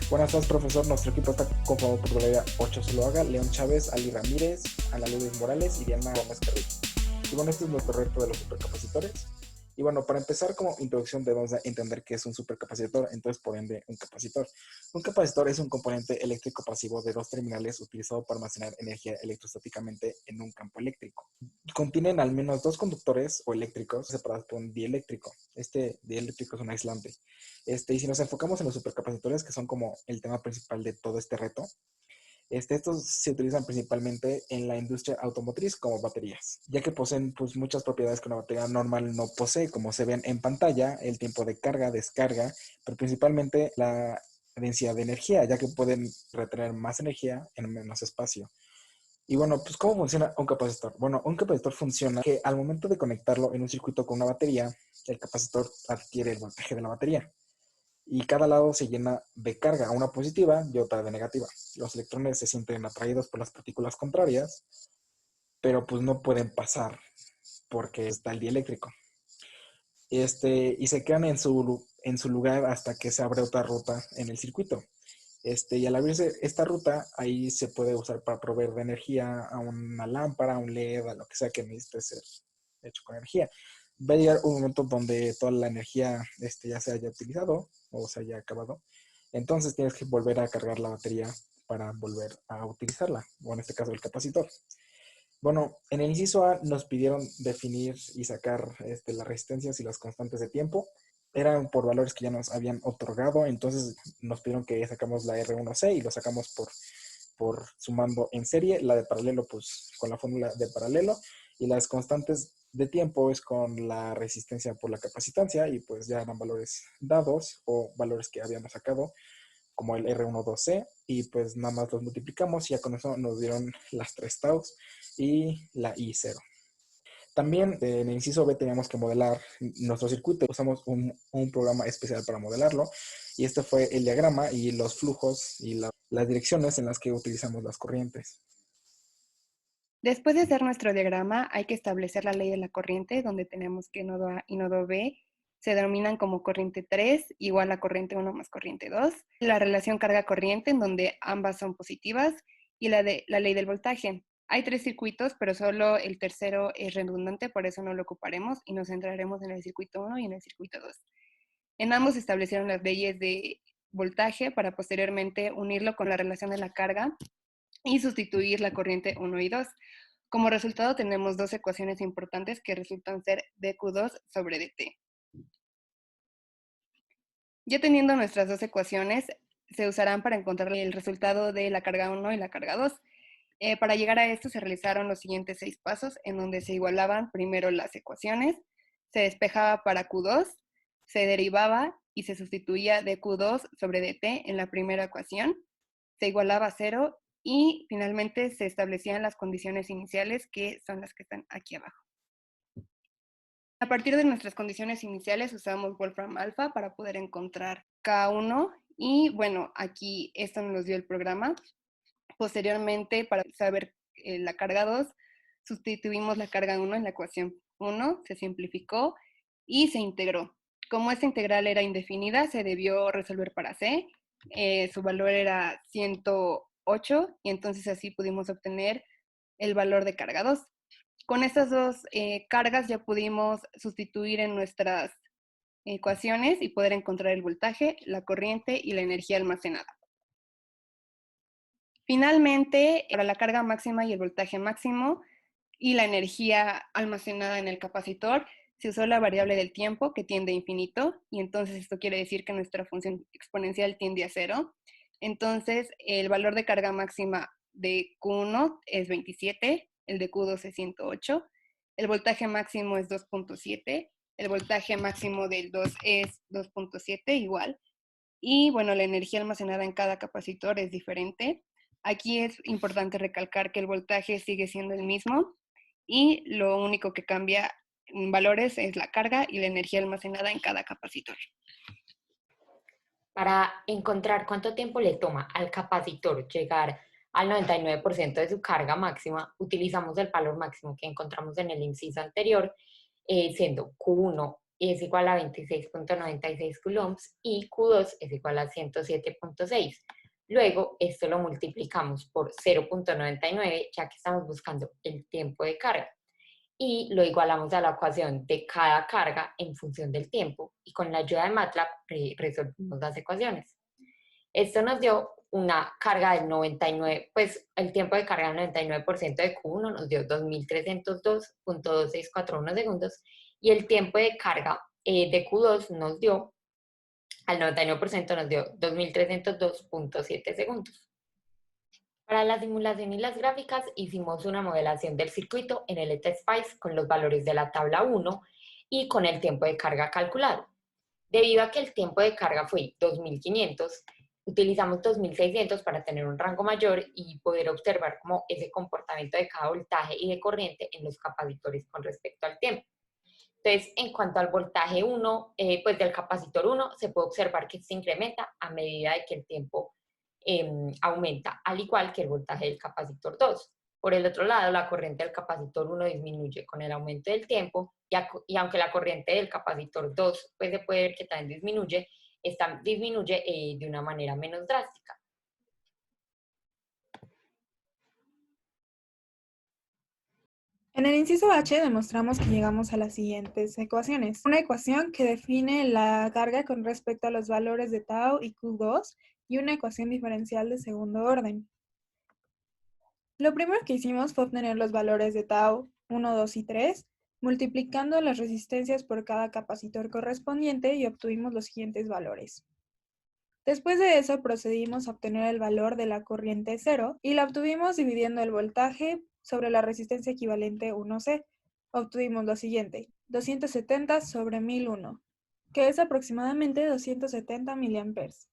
Buenas tardes, profesor. Nuestro equipo está conformado por Valeria Ocho Zuluaga, León Chávez, Ali Ramírez, Ana Lourdes Morales y Diana Gómez Carrillo. Y bueno, este es nuestro reto de los supercapacitores. Y bueno, para empezar como introducción debemos entender qué es un supercapacitor, entonces por ende un capacitor. Un capacitor es un componente eléctrico pasivo de dos terminales utilizado para almacenar energía electrostáticamente en un campo eléctrico. Contienen al menos dos conductores o eléctricos separados por un dieléctrico. Este dieléctrico es un aislante. Y si nos enfocamos en los supercapacitores, que son como el tema principal de todo este reto, estos se utilizan principalmente en la industria automotriz como baterías, ya que poseen pues, muchas propiedades que una batería normal no posee, como se ven en pantalla, el tiempo de carga, descarga, pero principalmente la densidad de energía, ya que pueden retener más energía en menos espacio. Y bueno, pues ¿cómo funciona un capacitor? Bueno, un capacitor funciona que al momento de conectarlo en un circuito con una batería, el capacitor adquiere el voltaje de la batería y cada lado se llena de carga, una positiva y otra de negativa. Los electrones se sienten atraídos por las partículas contrarias, pero pues no pueden pasar porque está el dieléctrico. Y se quedan en su lugar hasta que se abre otra ruta en el circuito. Y al abrirse esta ruta, ahí se puede usar para proveer de energía a una lámpara, a un LED, a lo que sea que necesite ser hecho con energía. Va a llegar un momento donde toda la energía ya se haya utilizado o se haya acabado. Entonces tienes que volver a cargar la batería para volver a utilizarla, o en este caso el capacitor. Bueno, en el inciso A nos pidieron definir y sacar las resistencias y las constantes de tiempo. Eran por valores que ya nos habían otorgado, entonces nos pidieron que sacamos la R1C y lo sacamos por sumando en serie, la de paralelo pues con la fórmula de paralelo y las constantes de tiempo es con la resistencia por la capacitancia y pues ya eran valores dados o valores que habíamos sacado como el R12C y pues nada más los multiplicamos y ya con eso nos dieron las 3 taus y la I0. También en el inciso B teníamos que modelar nuestro circuito. Usamos un programa especial para modelarlo y este fue el diagrama y los flujos y las direcciones en las que utilizamos las corrientes. Después de hacer nuestro diagrama, hay que establecer la ley de la corriente, donde tenemos que nodo A y nodo B se denominan como corriente 3 igual a corriente 1 más corriente 2. La relación carga-corriente, en donde ambas son positivas, y la ley del voltaje. Hay 3 circuitos, pero solo el tercero es redundante, por eso no lo ocuparemos y nos centraremos en el circuito 1 y en el circuito 2. En ambos se establecieron las leyes de voltaje para posteriormente unirlo con la relación de la carga y sustituir la corriente 1 y 2. Como resultado tenemos dos ecuaciones importantes que resultan ser dQ2 sobre dt. Ya teniendo nuestras dos ecuaciones, se usarán para encontrar el resultado de la carga 1 y la carga 2. Para llegar a esto se realizaron los siguientes 6 pasos, en donde se igualaban primero las ecuaciones, se despejaba para Q2, se derivaba y se sustituía dQ2 sobre dt en la primera ecuación, se igualaba a 0 y finalmente se establecían las condiciones iniciales, que son las que están aquí abajo. A partir de nuestras condiciones iniciales usamos Wolfram Alpha para poder encontrar K1 y bueno, aquí esto nos dio el programa. Posteriormente, para saber la carga 2, sustituimos la carga 1 en la ecuación 1, se simplificó y se integró. Como esta integral era indefinida, se debió resolver para C. Su valor era 108 y entonces así pudimos obtener el valor de carga 2. Con estas dos cargas ya pudimos sustituir en nuestras ecuaciones y poder encontrar el voltaje, la corriente y la energía almacenada. Finalmente, para la carga máxima y el voltaje máximo y la energía almacenada en el capacitor, se usó la variable del tiempo, que tiende a infinito, y entonces esto quiere decir que nuestra función exponencial tiende a 0. Entonces, el valor de carga máxima de Q1 es 27, el de Q2 es 108, el voltaje máximo es 2.7, el voltaje máximo del 2 es 2.7 igual, y bueno, la energía almacenada en cada capacitor es diferente. Aquí es importante recalcar que el voltaje sigue siendo el mismo y lo único que cambia en valores es la carga y la energía almacenada en cada capacitor. Para encontrar cuánto tiempo le toma al capacitor llegar al 99% de su carga máxima, utilizamos el valor máximo que encontramos en el inciso anterior, siendo Q1 es igual a 26.96 coulombs y Q2 es igual a 107.6. Luego, esto lo multiplicamos por 0.99, ya que estamos buscando el tiempo de carga. Y lo igualamos a la ecuación de cada carga en función del tiempo. Y con la ayuda de MATLAB resolvimos las ecuaciones. Esto nos dio una carga del 99, pues el tiempo de carga del 99% de Q1 nos dio 2302.2641 segundos y el tiempo de carga de Q2 nos dio, al 99% nos dio 2302.7 segundos. Para la simulación y las gráficas hicimos una modelación del circuito en el ETSPICE con los valores de la tabla 1 y con el tiempo de carga calculado. Debido a que el tiempo de carga fue 2500, utilizamos 2600 para tener un rango mayor y poder observar como ese comportamiento de cada voltaje y de corriente en los capacitores con respecto al tiempo. Entonces, en cuanto al voltaje 1, pues del capacitor 1, se puede observar que se incrementa a medida de que el tiempo aumenta, al igual que el voltaje del capacitor 2. Por el otro lado, la corriente del capacitor 1 disminuye con el aumento del tiempo y aunque la corriente del capacitor 2 pues se puede ver que también disminuye, esta disminuye de una manera menos drástica. En el inciso H demostramos que llegamos a las siguientes ecuaciones. Una ecuación que define la carga con respecto a los valores de tau y Q2 y una ecuación diferencial de segundo orden. Lo primero que hicimos fue obtener los valores de tau 1, 2 y 3, multiplicando las resistencias por cada capacitor correspondiente y obtuvimos los siguientes valores. Después de eso procedimos a obtener el valor de la corriente 0 y la obtuvimos dividiendo el voltaje sobre la resistencia equivalente 1C. Obtuvimos lo siguiente, 270 sobre 1001, que es aproximadamente 270 mA.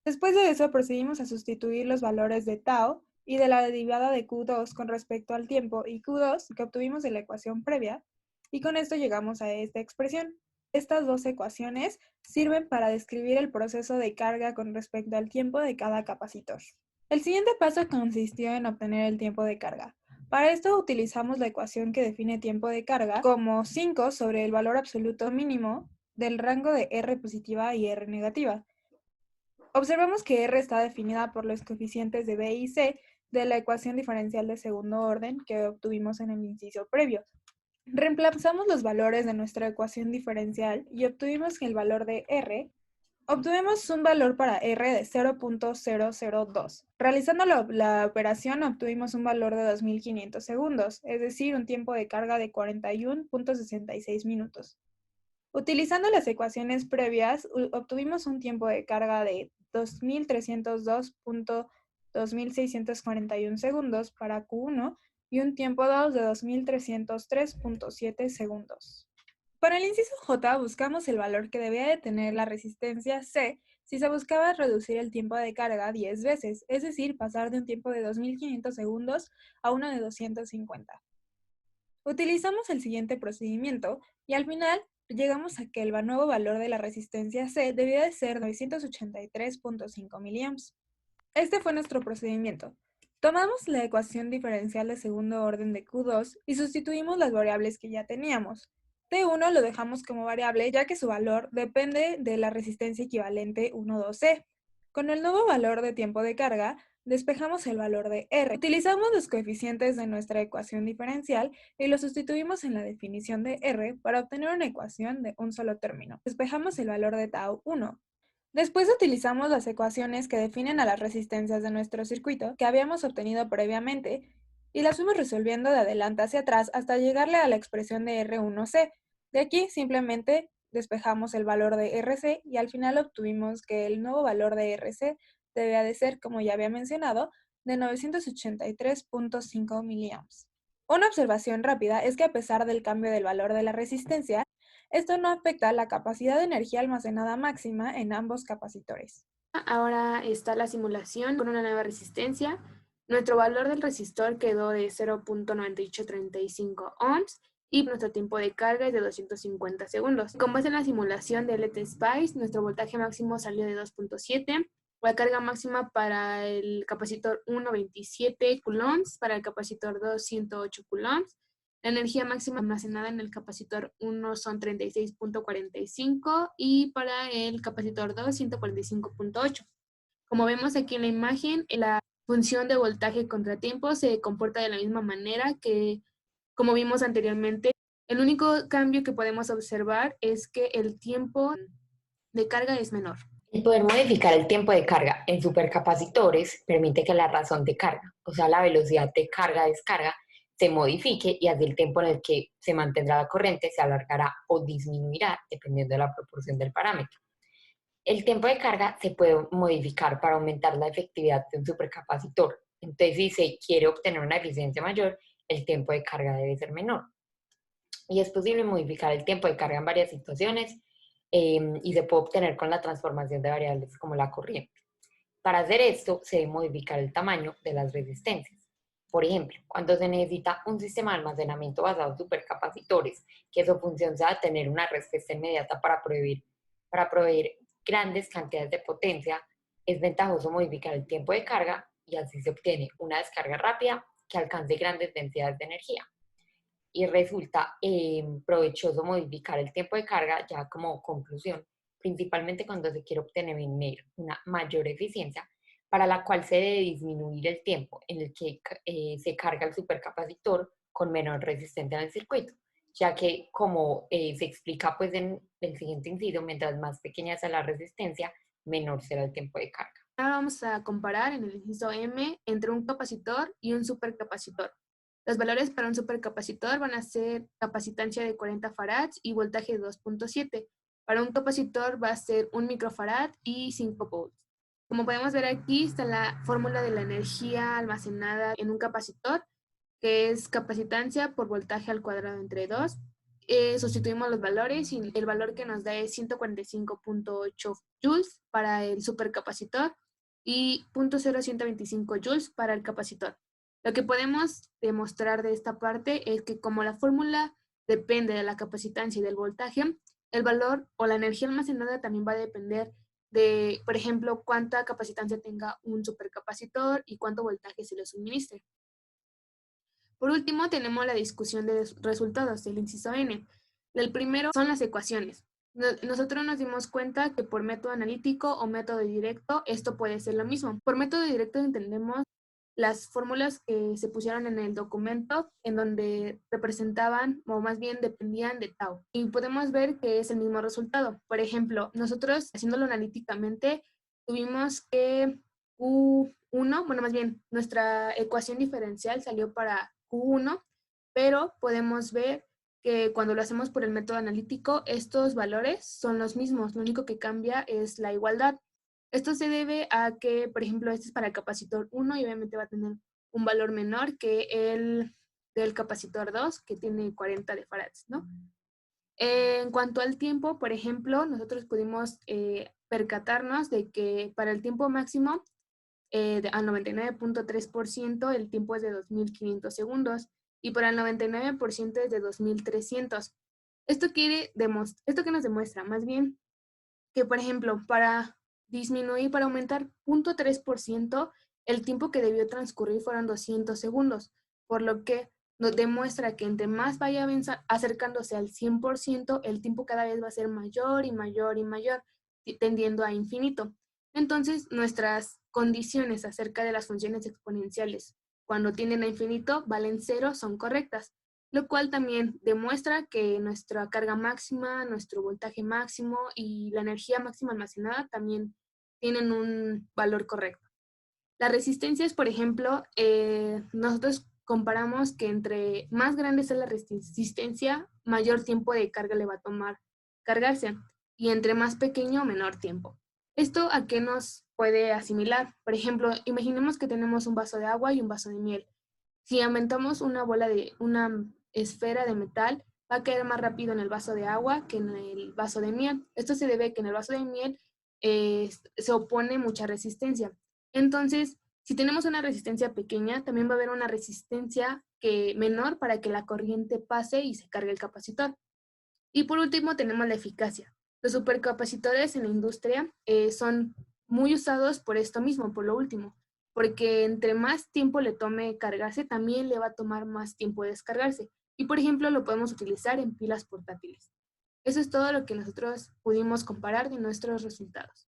Después de eso procedimos a sustituir los valores de tau y de la derivada de Q2 con respecto al tiempo y Q2 que obtuvimos de la ecuación previa, y con esto llegamos a esta expresión. Estas dos ecuaciones sirven para describir el proceso de carga con respecto al tiempo de cada capacitor. El siguiente paso consistió en obtener el tiempo de carga. Para esto utilizamos la ecuación que define tiempo de carga como 5 sobre el valor absoluto mínimo del rango de R positiva y R negativa. Observamos que R está definida por los coeficientes de B y C de la ecuación diferencial de segundo orden que obtuvimos en el inciso previo. Reemplazamos los valores de nuestra ecuación diferencial y obtuvimos que el valor de R, obtuvimos un valor para R de 0.002. Realizando la operación obtuvimos un valor de 2500 segundos, es decir, un tiempo de carga de 41.66 minutos. Utilizando las ecuaciones previas, obtuvimos un tiempo de carga de 2302.2641 segundos para Q1 y un tiempo 2 de 2303.7 segundos. Para el inciso J buscamos el valor que debía de tener la resistencia C si se buscaba reducir el tiempo de carga 10 veces, es decir, pasar de un tiempo de 2500 segundos a uno de 250. Utilizamos el siguiente procedimiento y al final llegamos a que el nuevo valor de la resistencia C debía de ser 983.5 mA. Este fue nuestro procedimiento. Tomamos la ecuación diferencial de segundo orden de Q2 y sustituimos las variables que ya teníamos. T1 lo dejamos como variable ya que su valor depende de la resistencia equivalente 1,2C. Con el nuevo valor de tiempo de carga, despejamos el valor de R. Utilizamos los coeficientes de nuestra ecuación diferencial y los sustituimos en la definición de R para obtener una ecuación de un solo término. Despejamos el valor de tau 1. Después utilizamos las ecuaciones que definen a las resistencias de nuestro circuito que habíamos obtenido previamente y las fuimos resolviendo de adelante hacia atrás hasta llegarle a la expresión de R1C. De aquí simplemente despejamos el valor de RC y al final obtuvimos que el nuevo valor de RC debía de ser, como ya había mencionado, de 983.5 mA. Una observación rápida es que a pesar del cambio del valor de la resistencia, esto no afecta la capacidad de energía almacenada máxima en ambos capacitores. Ahora está la simulación con una nueva resistencia. Nuestro valor del resistor quedó de 0.9835 ohms y nuestro tiempo de carga es de 250 segundos. Con base en la simulación de ETSPICE, nuestro voltaje máximo salió de 2.7, la carga máxima para el capacitor 1, 27 coulombs, para el capacitor 2, 108 coulombs, La energía máxima almacenada en el capacitor 1 son 36.45 y para el capacitor 2, 145.8. Como vemos aquí en la imagen, la función de voltaje contra tiempo se comporta de la misma manera que como vimos anteriormente. El único cambio que podemos observar es que el tiempo de carga es menor. El poder modificar el tiempo de carga en supercapacitores permite que la razón de carga, o sea, la velocidad de carga-descarga, se modifique y así el tiempo en el que se mantendrá la corriente se alargará o disminuirá dependiendo de la proporción del parámetro. El tiempo de carga se puede modificar para aumentar la efectividad de un supercapacitor. Entonces, si se quiere obtener una eficiencia mayor, el tiempo de carga debe ser menor. Y es posible modificar el tiempo de carga en varias situaciones y se puede obtener con la transformación de variables como la corriente. Para hacer esto, se debe modificar el tamaño de las resistencias. Por ejemplo, cuando se necesita un sistema de almacenamiento basado en supercapacitores, que su función sea tener una respuesta inmediata para proveer grandes cantidades de potencia, es ventajoso modificar el tiempo de carga y así se obtiene una descarga rápida que alcance grandes densidades de energía. Y resulta provechoso modificar el tiempo de carga ya como conclusión, principalmente cuando se quiere obtener una mayor eficiencia, para la cual se debe disminuir el tiempo en el que se carga el supercapacitor con menor resistencia en el circuito, ya que como se explica pues en el siguiente inciso, mientras más pequeña sea la resistencia, menor será el tiempo de carga. Ahora vamos a comparar en el inciso M entre un capacitor y un supercapacitor. Los valores para un supercapacitor van a ser capacitancia de 40 farads y voltaje de 2.7. Para un capacitor va a ser 1 microfarad y 5 volts. Como podemos ver aquí está la fórmula de la energía almacenada en un capacitor, que es capacitancia por voltaje al cuadrado entre 2. Sustituimos los valores y el valor que nos da es 145.8 joules para el supercapacitor y 0.0125 joules para el capacitor. Lo que podemos demostrar de esta parte es que como la fórmula depende de la capacitancia y del voltaje, el valor o la energía almacenada también va a depender de, por ejemplo, cuánta capacitancia tenga un supercapacitor y cuánto voltaje se le suministre. Por último, tenemos la discusión de resultados del inciso N. El primero son las ecuaciones. Nosotros nos dimos cuenta que por método analítico o método directo esto puede ser lo mismo. Por método directo entendemos las fórmulas que se pusieron en el documento en donde representaban o más bien dependían de tau. Y podemos ver que es el mismo resultado. Por ejemplo, nosotros haciéndolo analíticamente tuvimos que Q1, bueno más bien nuestra ecuación diferencial salió para Q1, pero podemos ver que cuando lo hacemos por el método analítico estos valores son los mismos, lo único que cambia es la igualdad. Esto se debe a que, por ejemplo, este es para el capacitor 1 y obviamente va a tener un valor menor que el del capacitor 2, que tiene 40 de farads, ¿no? En cuanto al tiempo, por ejemplo, nosotros pudimos percatarnos de que para el tiempo máximo, al 99.3%, el tiempo es de 2.500 segundos y para el 99% es de 2.300. Esto que nos demuestra, más bien, que, por ejemplo, para aumentar 0.3%, el tiempo que debió transcurrir fueron 200 segundos, por lo que nos demuestra que entre más vaya acercándose al 100%, el tiempo cada vez va a ser mayor y mayor y mayor, tendiendo a infinito. Entonces, nuestras condiciones acerca de las funciones exponenciales, cuando tienden a infinito, valen 0, son correctas, lo cual también demuestra que nuestra carga máxima, nuestro voltaje máximo y la energía máxima almacenada también tienen un valor correcto. Las resistencias, por ejemplo, nosotros comparamos que entre más grande sea la resistencia, mayor tiempo de carga le va a tomar cargarse, y entre más pequeño, menor tiempo. ¿Esto a qué nos puede asimilar? Por ejemplo, imaginemos que tenemos un vaso de agua y un vaso de miel. Si aumentamos una esfera de metal, va a caer más rápido en el vaso de agua que en el vaso de miel. Esto se debe a que en el vaso de miel se opone mucha resistencia. Entonces, si tenemos una resistencia pequeña, también va a haber una resistencia menor para que la corriente pase y se cargue el capacitor. Y por último, tenemos la eficacia. Los supercapacitores en la industria son muy usados por esto mismo, por lo último, porque entre más tiempo le tome cargarse, también le va a tomar más tiempo descargarse. Y por ejemplo, lo podemos utilizar en pilas portátiles. Eso es todo lo que nosotros pudimos comparar de nuestros resultados.